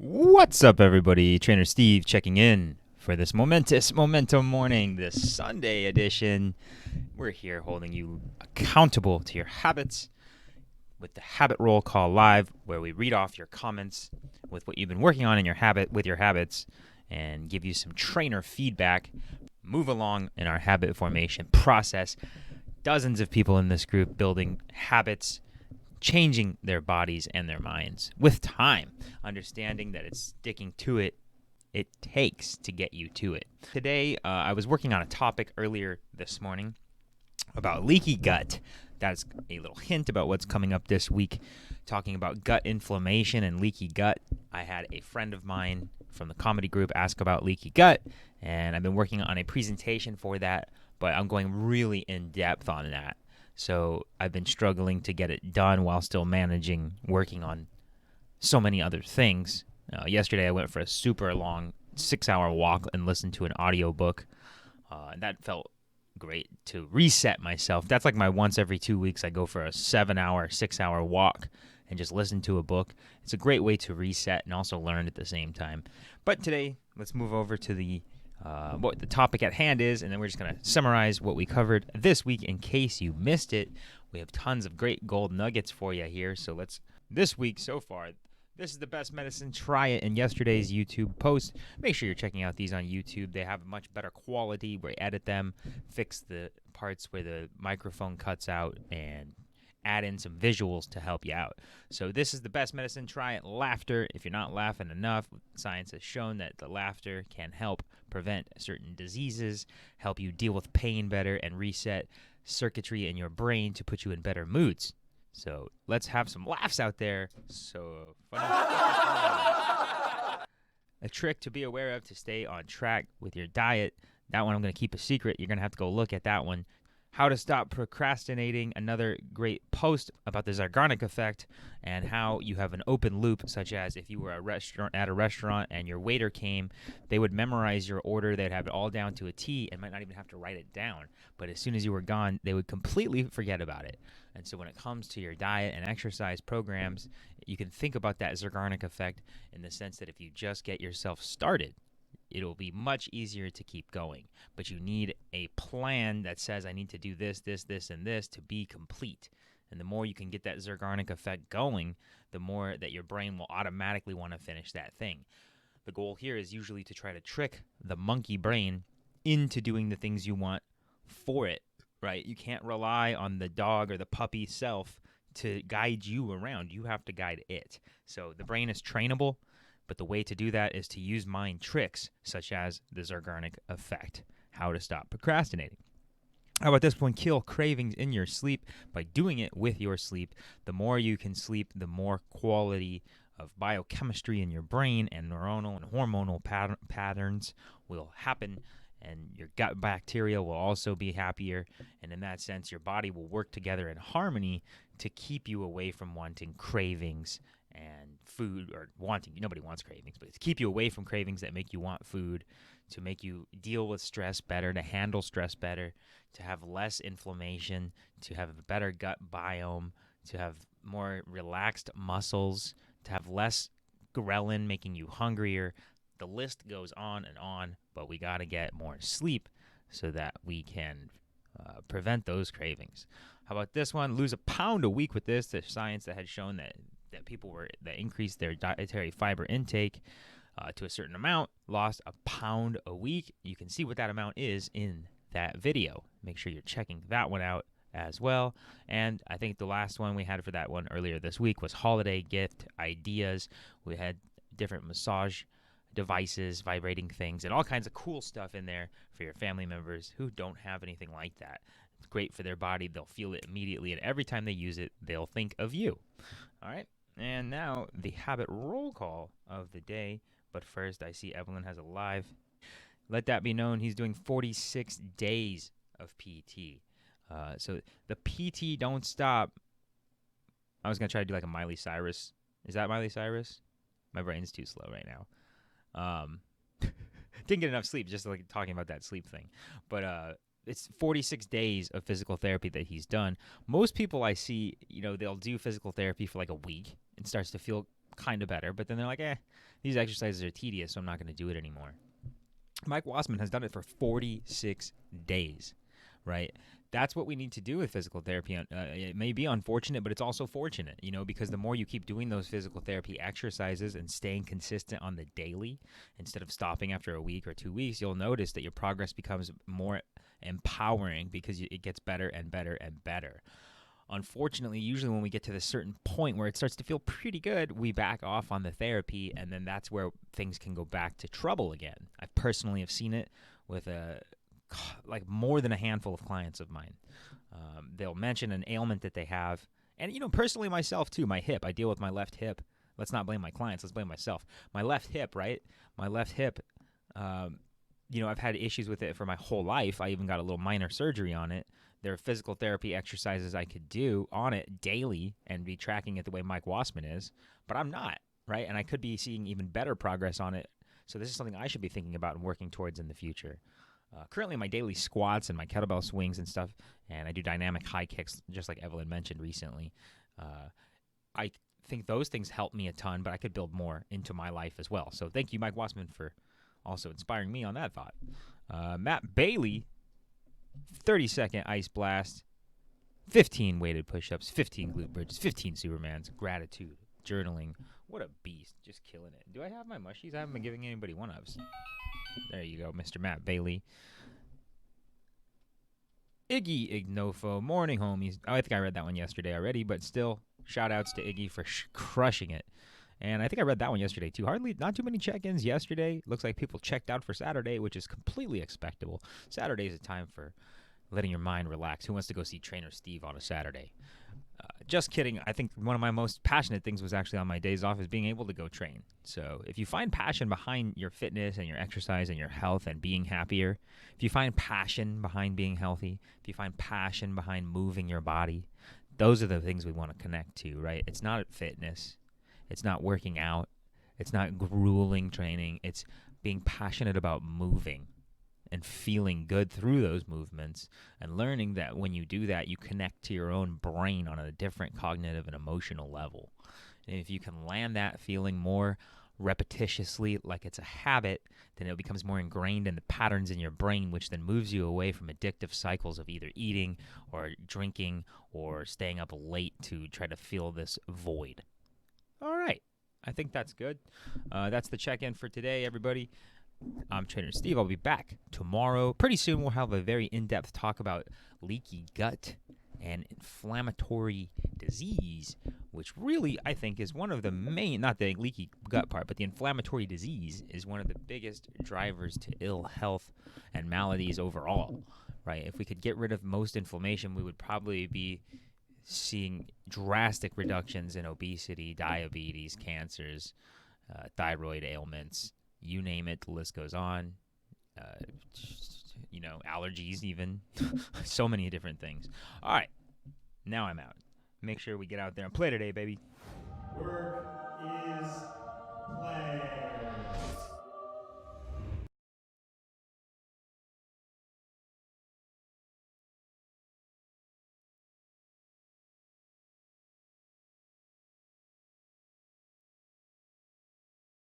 What's up, everybody? Trainer Steve checking in for this momentous Momentum Morning, this Sunday edition. We're here holding you accountable to your habits with the Habit Roll Call Live, where we read off your comments with what you've been working on in your habit with your habits and give you some trainer feedback. Move along in our habit formation process. Dozens of people in this group building habits, changing their bodies and their minds with time, understanding that it's sticking to it takes to get you to it. Today, I was working on a topic earlier this morning about leaky gut. That's a little hint about what's coming up this week, talking about gut inflammation and leaky gut. I had a friend of mine from the comedy group ask about leaky gut, and I've been working on a presentation for that, but I'm going really in depth on that. So I've been struggling to get it done while still working on so many other things. Yesterday I went for a super long 6-hour walk and listened to an audiobook. And that felt great to reset myself. That's like my once every 2 weeks I go for a 7-hour, 6-hour walk and just listen to a book. It's a great way to reset and also learn at the same time. But today, let's move over to what the topic at hand is, and then we're just going to summarize what we covered this week in case you missed it. We have tons of great gold nuggets for you here. So this week so far, this is the best medicine. Try it in yesterday's YouTube post. Make sure you're checking out these on YouTube. They have much better quality. We edit them, fix the parts where the microphone cuts out, and add in some visuals to help you out. So this is the best medicine. Try it. Laughter. If you're not laughing enough, science has shown that the laughter can help prevent certain diseases, help you deal with pain better, and reset circuitry in your brain to put you in better moods. So let's have some laughs out there. So funny. A trick to be aware of to stay on track with your diet. That one I'm going to keep a secret. You're going to have to go look at that one. How to stop procrastinating, another great post about the Zeigarnik Effect and how you have an open loop, such as if you were at a restaurant and your waiter came, they would memorize your order, they'd have it all down to a T and might not even have to write it down. But as soon as you were gone, they would completely forget about it. And so when it comes to your diet and exercise programs, you can think about that Zeigarnik Effect in the sense that if you just get yourself started, it'll be much easier to keep going. But you need a plan that says, I need to do this, this, this, and this to be complete. And the more you can get that Zeigarnik Effect going, the more that your brain will automatically want to finish that thing. The goal here is usually to try to trick the monkey brain into doing the things you want for it, right? You can't rely on the dog or the puppy self to guide you around. You have to guide it. So the brain is trainable. But the way to do that is to use mind tricks, such as the Zeigarnik Effect. How to stop procrastinating. How about this one? Kill cravings in your sleep by doing it with your sleep. The more you can sleep, the more quality of biochemistry in your brain and neuronal and hormonal patterns will happen, and your gut bacteria will also be happier. And in that sense, your body will work together in harmony to keep you away from wanting cravings and food, or nobody wants cravings, but to keep you away from cravings that make you want food, to make you deal with stress better, to handle stress better, to have less inflammation, to have a better gut biome, to have more relaxed muscles, to have less ghrelin making you hungrier. The list goes on and on, but we got to get more sleep so that we can prevent those cravings. How about this one? Lose a pound a week with this. There's science that had shown that people that increased their dietary fiber intake to a certain amount lost a pound a week. You can see what that amount is in that video. Make sure you're checking that one out as well. And I think the last one we had for that one earlier this week was holiday gift ideas. We had different massage devices, vibrating things, and all kinds of cool stuff in there for your family members who don't have anything like that. It's great for their body. They'll feel it immediately, and every time they use it, they'll think of you. All right. And now the habit roll call of the day. But first, I see Evelyn has a live. Let that be known, he's doing 46 days of PT. So the PT don't stop. I was going to try to do like a Miley Cyrus. Is that Miley Cyrus? My brain's too slow right now. Didn't get enough sleep, just like talking about that sleep thing. But it's 46 days of physical therapy that he's done. Most people I see, they'll do physical therapy for like a week and starts to feel kind of better, but then they're like, these exercises are tedious, so I'm not going to do it anymore. Mike Wassman has done it for 46 days, right? That's what we need to do with physical therapy. It may be unfortunate, but it's also fortunate, because the more you keep doing those physical therapy exercises and staying consistent on the daily, instead of stopping after a week or 2 weeks, you'll notice that your progress becomes more empowering because it gets better and better and better. Unfortunately, usually when we get to this certain point where it starts to feel pretty good, we back off on the therapy, and then that's where things can go back to trouble again. I personally have seen it with more than a handful of clients of mine. They'll mention an ailment that they have, and personally myself too, my hip. I deal with my left hip. Let's not blame my clients. Let's blame myself. My left hip, right? My left hip. I've had issues with it for my whole life. I even got a little minor surgery on it. There are physical therapy exercises I could do on it daily and be tracking it the way Mike Wassman is, but I'm not, right? And I could be seeing even better progress on it. So this is something I should be thinking about and working towards in the future. Currently, my daily squats and my kettlebell swings and stuff, and I do dynamic high kicks, just like Evelyn mentioned recently. I think those things help me a ton, but I could build more into my life as well. So thank you, Mike Wassman, for also inspiring me on that thought. Matt Bailey, 30-second ice blast, 15 weighted push-ups, 15 glute bridges, 15 Supermans, gratitude, journaling. What a beast. Just killing it. Do I have my mushies? I haven't been giving anybody one-ups. There you go, Mr. Matt Bailey. Iggy Ignofo, morning homies. I think I read that one yesterday already, but still, shout-outs to Iggy for crushing it. And I think I read that one yesterday, too. Not too many check-ins yesterday. Looks like people checked out for Saturday, which is completely expectable. Saturday is a time for letting your mind relax. Who wants to go see Trainer Steve on a Saturday? Just kidding. I think one of my most passionate things was actually on my days off is being able to go train. So if you find passion behind your fitness and your exercise and your health and being happier, if you find passion behind being healthy, if you find passion behind moving your body, those are the things we want to connect to, right? It's not fitness. It's not working out. It's not grueling training. It's being passionate about moving and feeling good through those movements and learning that when you do that, you connect to your own brain on a different cognitive and emotional level. And if you can land that feeling more repetitiously like it's a habit, then it becomes more ingrained in the patterns in your brain, which then moves you away from addictive cycles of either eating or drinking or staying up late to try to fill this void. All right. I think that's good. That's the check-in for today, everybody. I'm Trainer Steve. I'll be back tomorrow. Pretty soon we'll have a very in-depth talk about leaky gut and inflammatory disease, which really I think is one of the main, not the leaky gut part, but the inflammatory disease is one of the biggest drivers to ill health and maladies overall, right? If we could get rid of most inflammation, we would probably be seeing drastic reductions in obesity, diabetes, cancers, thyroid ailments, you name it, the list goes on. Allergies even. So many different things. All right, now I'm out. Make sure we get out there and play today, baby. Work is play.